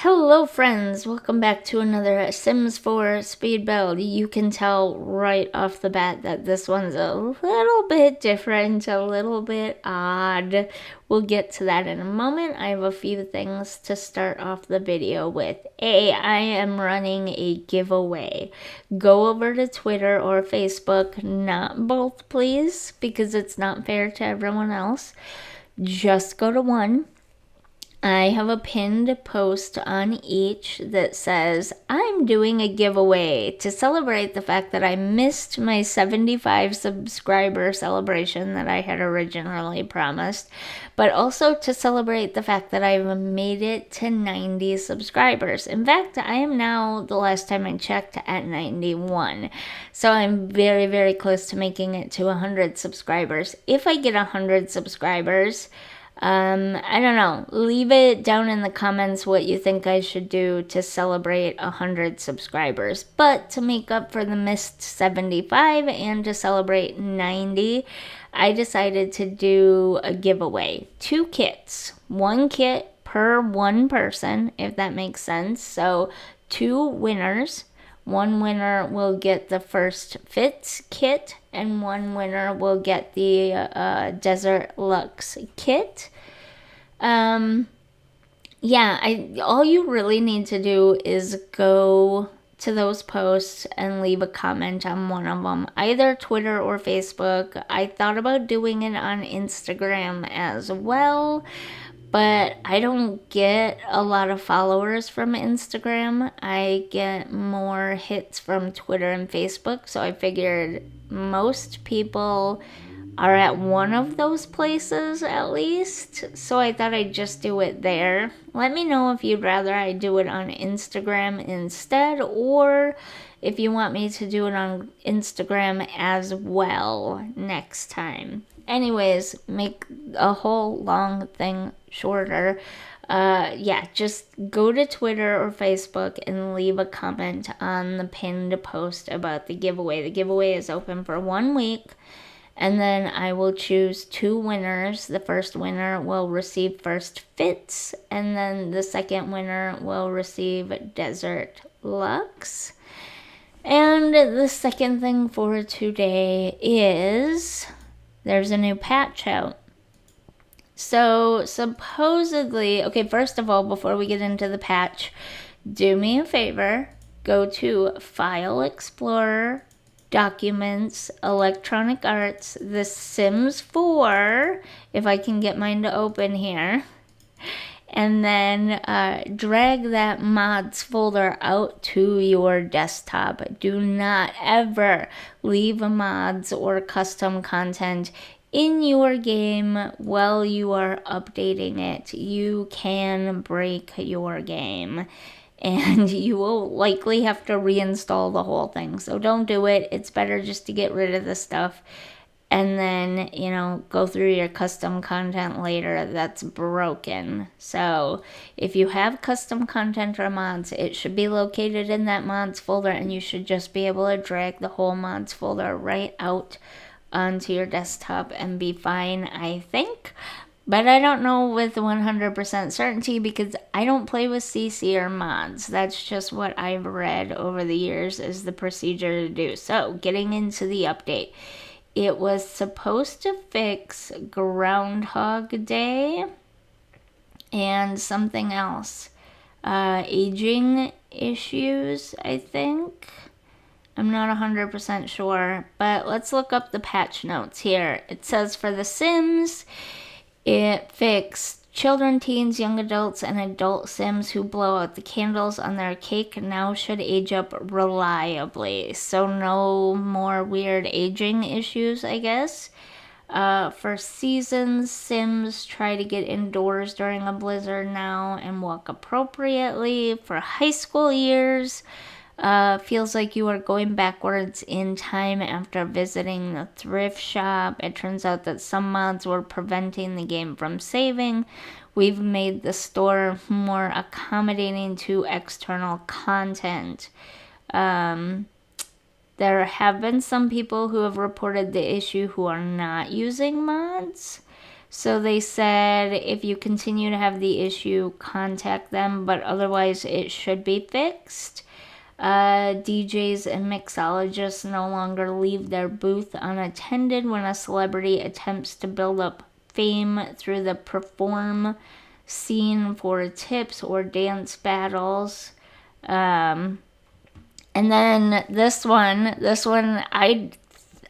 Hello friends, welcome back to another Sims 4 speed build. You can tell right off the bat that this one's a little bit different, a little bit odd. We'll get to that in a moment. I have a few things to start off the video with. I am running a giveaway. Go over to Twitter or Facebook, not both please, because it's not fair to everyone else. Just go to one. I have a pinned post on each that says, I'm doing a giveaway to celebrate the fact that I missed my 75 subscriber celebration that I had originally promised, but also to celebrate the fact that I've made it to 90 subscribers. In fact, I am now, the last time I checked, at 91. So I'm very, very close to making it to 100 subscribers. If I get 100 subscribers, I don't know. Leave it down in the comments what you think I should do to celebrate 100 subscribers. But to make up for the missed 75 and to celebrate 90, I decided to do a giveaway. 2 kits. 1 kit per 1 person, if that makes sense. So 2 winners. 1 winner will get the first fits kit, and 1 winner will get the Desert Luxe kit. All you really need to do is go to those posts and leave a comment on one of them, either Twitter or Facebook. I thought about doing it on Instagram as well, but I don't get a lot of followers from Instagram. I get more hits from Twitter and Facebook, so I figured most people are at one of those places at least, so I thought I'd just do it there. Let me know if you'd rather I do it on Instagram instead, or if you want me to do it on Instagram as well next time. Anyways, make a whole long thing shorter. Just go to Twitter or Facebook and leave a comment on the pinned post about the giveaway. The giveaway is open for 1 week, and then I will choose 2 winners. The first winner will receive first fits, and then the second winner will receive Desert Luxe. And the second thing for today is there's a new patch out. So supposedly, okay, first of all, before we get into the patch, do me a favor, go to File Explorer, Documents, Electronic Arts, The Sims 4, if I can get mine to open here, and then drag that mods folder out to your desktop. Do not ever leave mods or custom content in your game while you are updating it. You can break your game, and you will likely have to reinstall the whole thing. So don't do it. It's better just to get rid of the stuff and then, go through your custom content later that's broken. So if you have custom content or mods, it should be located in that mods folder, and you should just be able to drag the whole mods folder right out onto your desktop and be fine, I think. But I don't know with 100% certainty because I don't play with CC or mods. That's just what I've read over the years is the procedure to do. So getting into the update. It was supposed to fix Groundhog Day and something else. Aging issues, I think. I'm not 100% sure, but let's look up the patch notes here. It says for The Sims, it fixed children, teens, young adults, and adult Sims who blow out the candles on their cake now should age up reliably. So no more weird aging issues, I guess. For seasons, Sims try to get indoors during a blizzard now and walk appropriately. For high school years, feels like you are going backwards in time after visiting the thrift shop. It turns out that some mods were preventing the game from saving. We've made the store more accommodating to external content. There have been some people who have reported the issue who are not using mods. So they said if you continue to have the issue, contact them, but otherwise it should be fixed. DJs and mixologists no longer leave their booth unattended when a celebrity attempts to build up fame through the perform scene for tips or dance battles. And then this one,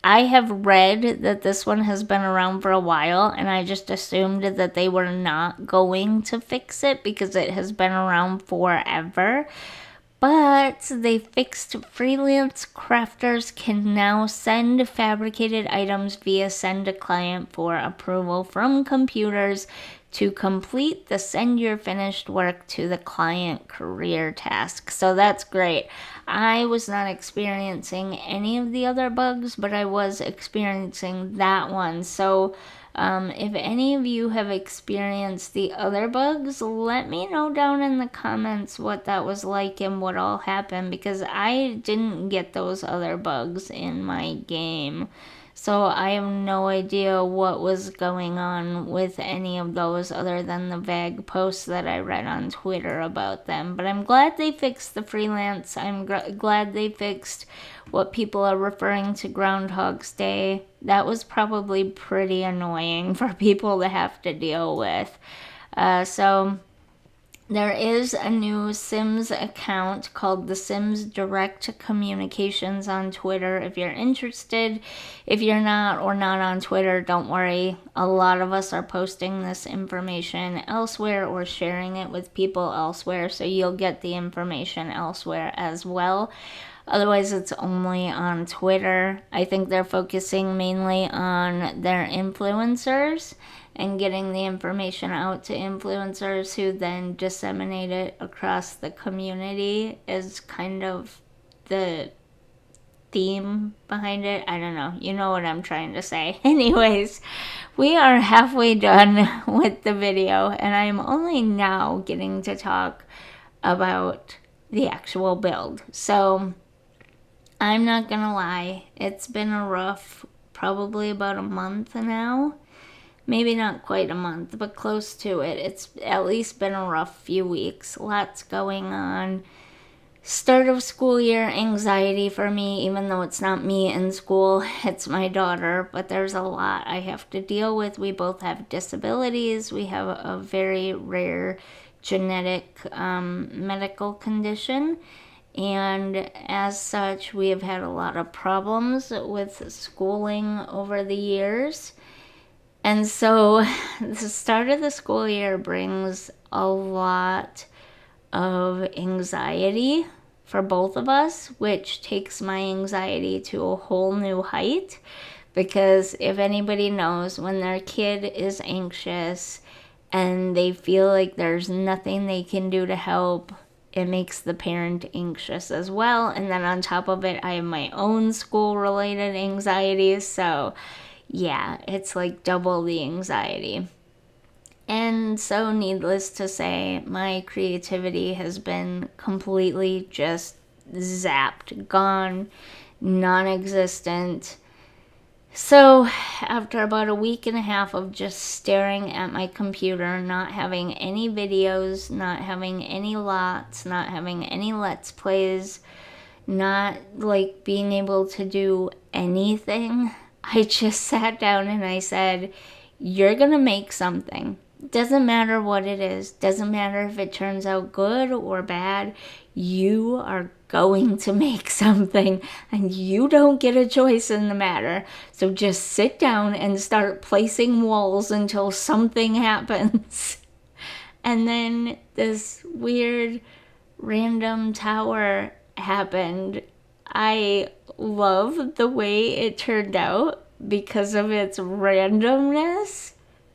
I have read that this one has been around for a while, and I just assumed that they were not going to fix it because it has been around forever. But they fixed freelance crafters can now send fabricated items via Send to Client for approval from computers to complete the send your finished work to the client career task. So that's great. I was not experiencing any of the other bugs, but I was experiencing that one. So if any of you have experienced the other bugs, let me know down in the comments what that was like and what all happened, because I didn't get those other bugs in my game. So I have no idea what was going on with any of those other than the vague posts that I read on Twitter about them. But I'm glad they fixed the freelance. I'm glad they fixed what people are referring to Groundhog's Day. That was probably pretty annoying for people to have to deal with. So there is a new Sims account called the Sims Direct Communications on Twitter if you're interested. If you're not or not on Twitter, don't worry. A lot of us are posting this information elsewhere or sharing it with people elsewhere, so you'll get the information elsewhere as well. Otherwise, it's only on Twitter. I think they're focusing mainly on their influencers and getting the information out to influencers who then disseminate it across the community is kind of the theme behind it. I don't know. You know what I'm trying to say. Anyways, we are halfway done with the video, and I'm only now getting to talk about the actual build. So I'm not gonna lie, it's been a rough, probably about a month now. Maybe not quite a month, but close to it. It's at least been a rough few weeks. Lots going on. Start of school year anxiety for me, even though it's not me in school, it's my daughter. But there's a lot I have to deal with. We both have disabilities. We have a very rare genetic medical condition. And as such, we have had a lot of problems with schooling over the years. And so the start of the school year brings a lot of anxiety for both of us, which takes my anxiety to a whole new height. Because if anybody knows, when their kid is anxious and they feel like there's nothing they can do to help, it makes the parent anxious as well. And then on top of it, I have my own school-related anxieties. So yeah, it's like double the anxiety. And so needless to say, my creativity has been completely just zapped, gone, non-existent. So after about a week and a half of just staring at my computer, not having any videos, not having any lots, not having any let's plays, not like being able to do anything, I just sat down and I said, you're gonna make something. Doesn't matter what it is. Doesn't matter if it turns out good or bad. You are going to make something, and you don't get a choice in the matter. So just sit down and start placing walls until something happens. And then this weird random tower happened. I love the way it turned out because of its randomness.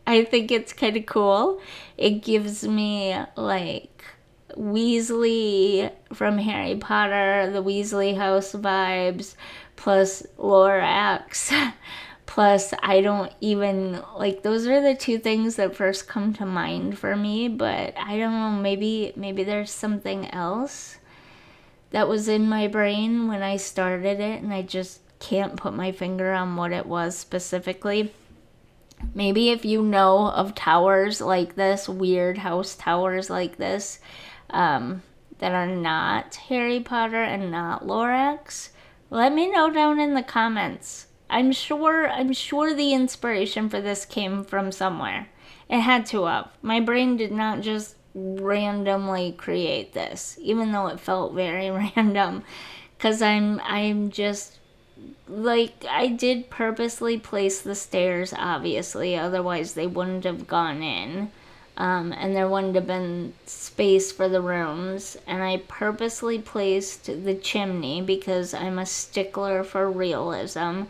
I think it's kind of cool. It gives me like Weasley from Harry Potter, the Weasley house vibes, plus Lorax, plus I don't even, like, those are the two things that first come to mind for me, but I don't know, maybe there's something else that was in my brain when I started it and I just can't put my finger on what it was specifically. Maybe if you know of towers like this, weird house towers like this, that are not Harry Potter and not Lorax, let me know down in the comments. I'm sure the inspiration for this came from somewhere. It had to have. My brain did not just randomly create this, even though it felt very random. Cause I'm just like, I did purposely place the stairs, obviously, otherwise they wouldn't have gone in. And there wouldn't have been space for the rooms. And I purposely placed the chimney because I'm a stickler for realism.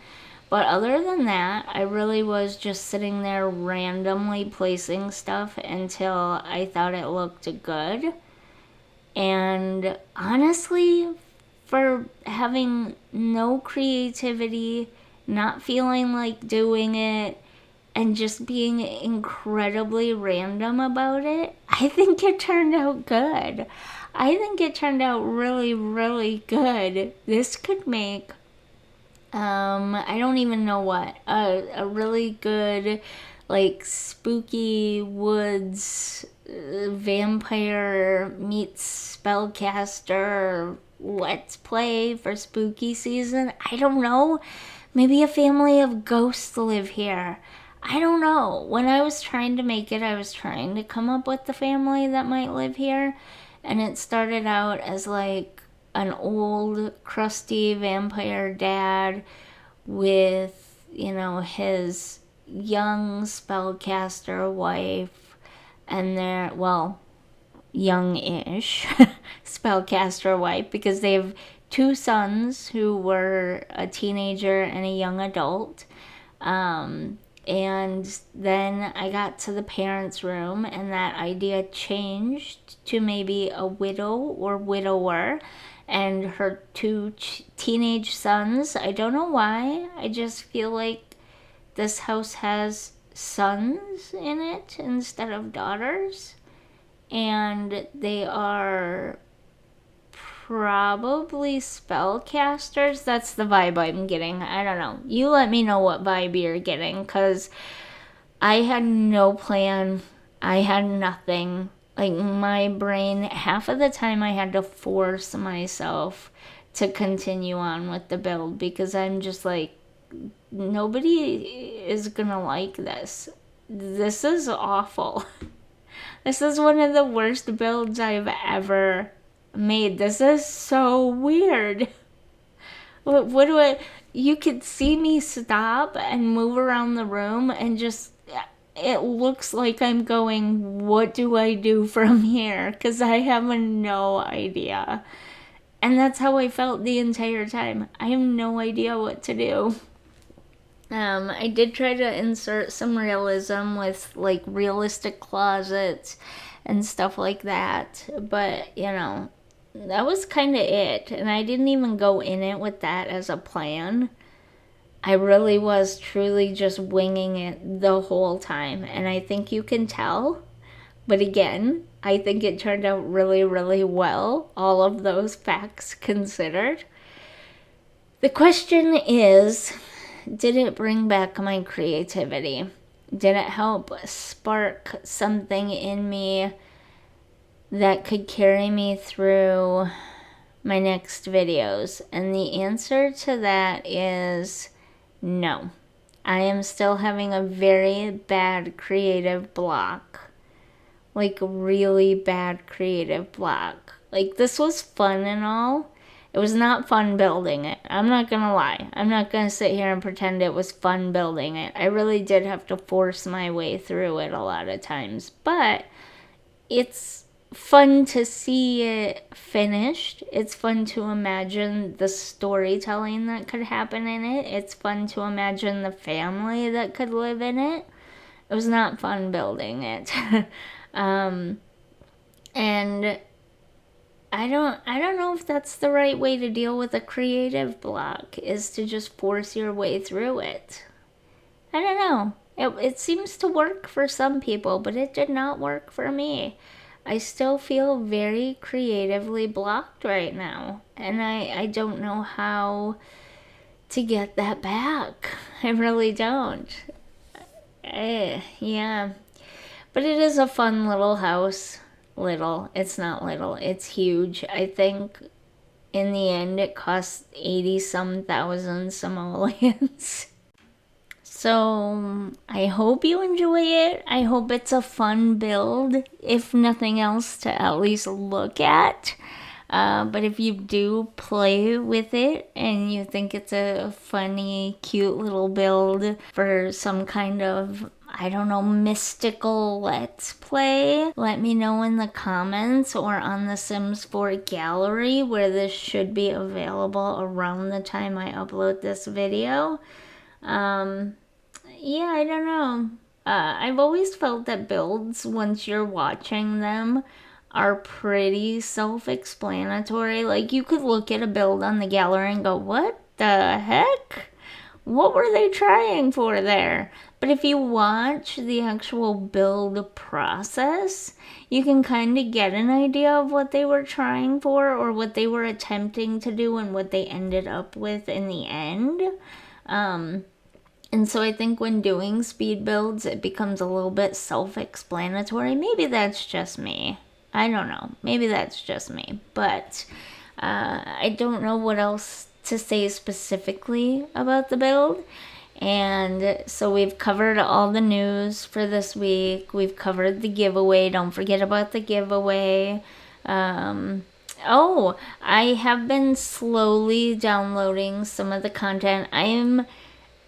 But other than that, I really was just sitting there randomly placing stuff until I thought it looked good. And honestly, for having no creativity, not feeling like doing it, and just being incredibly random about it, I think it turned out good. I think it turned out really, really good. This could make, I don't even know what, a really good, like, spooky woods vampire meets spellcaster let's play for spooky season. I don't know. Maybe a family of ghosts live here. I don't know. When I was trying to make it, I was trying to come up with the family that might live here. And it started out as like an old, crusty vampire dad with, his young spellcaster wife and their, well, young-ish spellcaster wife, because they have two sons who were a teenager and a young adult. And then I got to the parents' room, and that idea changed to maybe a widow or widower and her two teenage sons. I don't know why. I just feel like this house has sons in it instead of daughters. And they are probably spellcasters. That's the vibe I'm getting. I don't know. You let me know what vibe you're getting, because I had no plan. I had nothing. Like, my brain, half of the time I had to force myself to continue on with the build, because I'm just like, nobody is gonna like this. This is awful. This is one of the worst builds I've ever made. This is so weird. What do I... You could see me stop and move around the room and just... It looks like I'm going, what do I do from here? Because I have no idea. And that's how I felt the entire time. I have no idea what to do. I did try to insert some realism with like realistic closets and stuff like that, but that was kind of it. And I didn't even go in it with that as a plan. I really was truly just winging it the whole time, and I think you can tell. But again, I think it turned out really, really well, all of those facts considered. The question is, did it bring back my creativity? Did it help spark something in me that could carry me through my next videos? And the answer to that is no. I am still having a very bad creative block. Like, really bad creative block. Like, this was fun and all. It was not fun building it. I'm not gonna lie. I'm not gonna sit here and pretend it was fun building it. I really did have to force my way through it a lot of times. But it's fun to see it finished. It's fun to imagine the storytelling that could happen in it. It's fun to imagine the family that could live in it. It was not fun building it. And I don't know if that's the right way to deal with a creative block, is to just force your way through it. I don't know. It seems to work for some people, but it did not work for me. I still feel very creatively blocked right now, and I don't know how to get that back. I really don't. Yeah. But it is a fun little house. Little. It's not little. It's huge. I think in the end it cost 80 some thousand simoleons. So I hope you enjoy it. I hope it's a fun build, if nothing else, to at least look at. But if you do play with it and you think it's a funny, cute little build for some kind of, I don't know, mystical let's play, let me know in the comments or on the Sims 4 gallery, where this should be available around the time I upload this video. Yeah, I don't know. I've always felt that builds, once you're watching them, are pretty self-explanatory. Like, you could look at a build on the gallery and go, what the heck? What were they trying for there? But if you watch the actual build process, you can kind of get an idea of what they were trying for, or what they were attempting to do, and what they ended up with in the end. And so I think when doing speed builds, it becomes a little bit self-explanatory. Maybe that's just me. I don't know. Maybe that's just me. But I don't know what else to say specifically about the build. And so we've covered all the news for this week. We've covered the giveaway. Don't forget about the giveaway. Oh, I have been slowly downloading some of the content.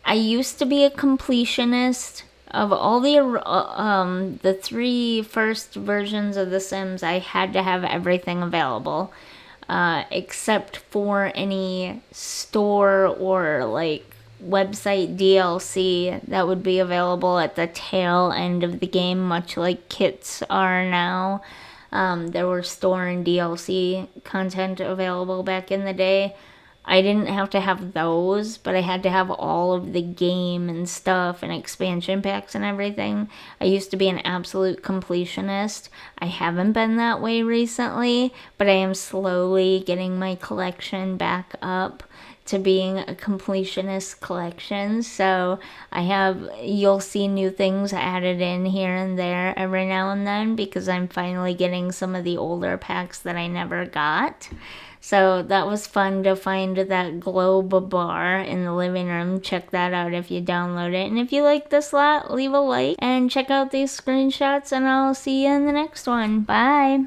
I used to be a completionist of all the 3 first versions of The Sims. I had to have everything available, except for any store or like website DLC that would be available at the tail end of the game, much like kits are now. There were store and DLC content available back in the day. I didn't have to have those, but I had to have all of the game and stuff and expansion packs and everything. I used to be an absolute completionist. I haven't been that way recently, but I am slowly getting my collection back up to being a completionist collection. So you'll see new things added in here and there every now and then, because I'm finally getting some of the older packs that I never got. So that was fun to find that globe bar in the living room. Check that out if you download it. And if you like this lot, leave a like and check out these screenshots, and I'll see you in the next one. Bye.